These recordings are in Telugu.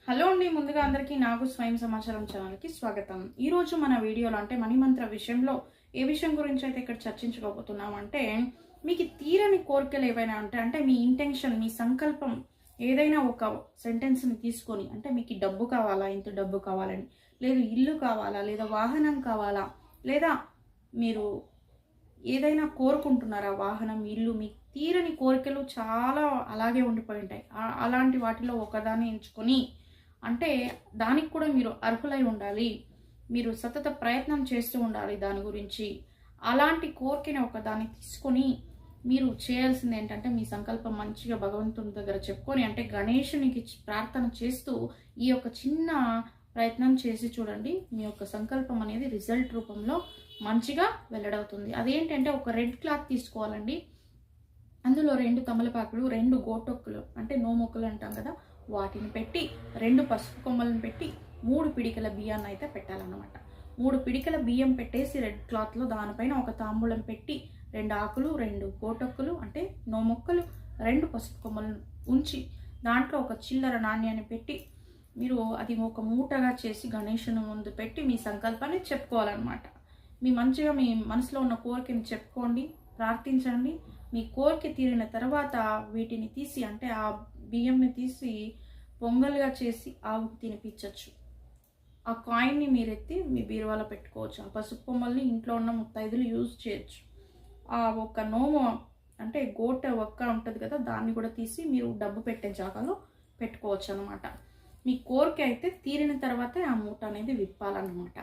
హలో అండి, ముందుగా అందరికీ నాకు స్వయం సమాచారం ఛానల్కి స్వాగతం. ఈరోజు మన వీడియోలో అంటే మణిమంత్ర విషయంలో ఏ విషయం గురించి అయితే ఇక్కడ చర్చించుకోబోతున్నామంటే, మీకు తీరని కోరికలు ఏవైనా అంటే మీ ఇంటెన్షన్, మీ సంకల్పం ఏదైనా ఒక సెంటెన్స్ని తీసుకొని, అంటే మీకు డబ్బు కావాలా, ఇంత డబ్బు కావాలని, లేదు ఇల్లు కావాలా, లేదా వాహనం కావాలా, లేదా మీరు ఏదైనా కోరుకుంటున్నారా, వాహనం, ఇల్లు, మీ తీరని కోరికలు చాలా అలాగే ఉండిపోయి ఉంటాయి. అలాంటి వాటిలో ఒకదాన్ని ఎంచుకొని, అంటే దానికి కూడా మీరు అర్హులై ఉండాలి, మీరు సతత ప్రయత్నం చేస్తూ ఉండాలి దాని గురించి. అలాంటి కోరికని ఒకదాన్ని తీసుకొని మీరు చేయాల్సింది ఏంటంటే, మీ సంకల్పం మంచిగా భగవంతుని దగ్గర చెప్పుకొని, అంటే గణేశునికి ప్రార్థన చేస్తూ ఈ యొక్క చిన్న ప్రయత్నం చేసి చూడండి. మీ యొక్క సంకల్పం అనేది రిజల్ట్ రూపంలో మంచిగా వెల్లడవుతుంది. అదేంటంటే, ఒక రెడ్ క్లాత్ తీసుకోవాలండి. అందులో 2 తమలపాకులు, 2 గోటొక్కులు అంటే నోమొక్కలు అంటాం కదా, వాటిని పెట్టి, 2 పసుపు కొమ్మలను పెట్టి, 3 పిడికల బియ్యాన్ని అయితే పెట్టాలన్నమాట. 3 పిడికల బియ్యం పెట్టేసి రెడ్ క్లాత్లో దానిపైన ఒక తాంబూలం పెట్టి, 2 ఆకులు, 2 గోటొక్కులు అంటే నోమొక్కలు, 2 పసుపు కొమ్మలను ఉంచి, దాంట్లో ఒక చిల్లర నాణ్యాన్ని పెట్టి, మీరు అది ఒక మూటగా చేసి గణేశుని ముందు పెట్టి మీ సంకల్పాన్ని చెప్పుకోవాలన్నమాట. మీ మంచిగా మీ మనసులో ఉన్న కోరికని చెప్పుకోండి, ప్రార్థించండి. మీ కోరిక తీరిన తర్వాత వీటిని తీసి, అంటే ఆ బియ్యంని తీసి పొంగల్గా చేసి ఆవుకు తినిపించవచ్చు. ఆ కాయిన్ని మీరు ఎత్తి మీ బీరువాలో పెట్టుకోవచ్చు. ఆ పసుపు కొమ్మల్ని ఇంట్లో ఉన్న ముత్తైదులు యూజ్ చేయొచ్చు. ఆ ఒక నోము అంటే గోట ఒక్క ఉంటుంది కదా, దాన్ని కూడా తీసి మీరు డబ్బు పెట్టే జాగాలో పెట్టుకోవచ్చు అనమాట. మీ కోరిక అయితే తీరిన తర్వాతే ఆ మూట అనేది విప్పాలన్నమాట.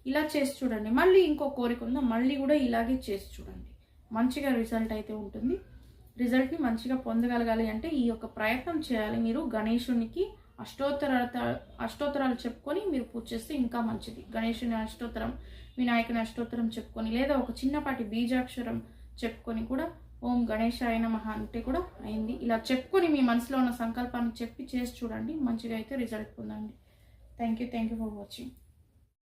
ఇలా చేసి చూడండి. మళ్ళీ ఇంకో కోరిక ఉందా, మళ్ళీ కూడా ఇలాగే చేసి చూడండి. మంచిగా రిజల్ట్ అయితే ఉంటుంది. రిజల్ట్ని మంచిగా పొందగలగాలి అంటే ఈ యొక్క ప్రయత్నం చేయాలి. మీరు గణేశునికి అష్టోత్తరాలు చెప్పుకొని మీరు పూజ చేస్తే ఇంకా మంచిది. గణేశుని అష్టోత్తరం, వినాయకుని అష్టోత్తరం చెప్పుకొని, లేదా ఒక చిన్నపాటి బీజాక్షరం చెప్పుకొని కూడా ఓం గణేశాయ నమః అంటే కూడా అయింది. ఇలా చెప్పుకొని మీ మనసులో ఉన్న సంకల్పాన్ని చెప్పి చేసి చూడండి. మంచిగా అయితే రిజల్ట్ పొందండి. Thank you for watching.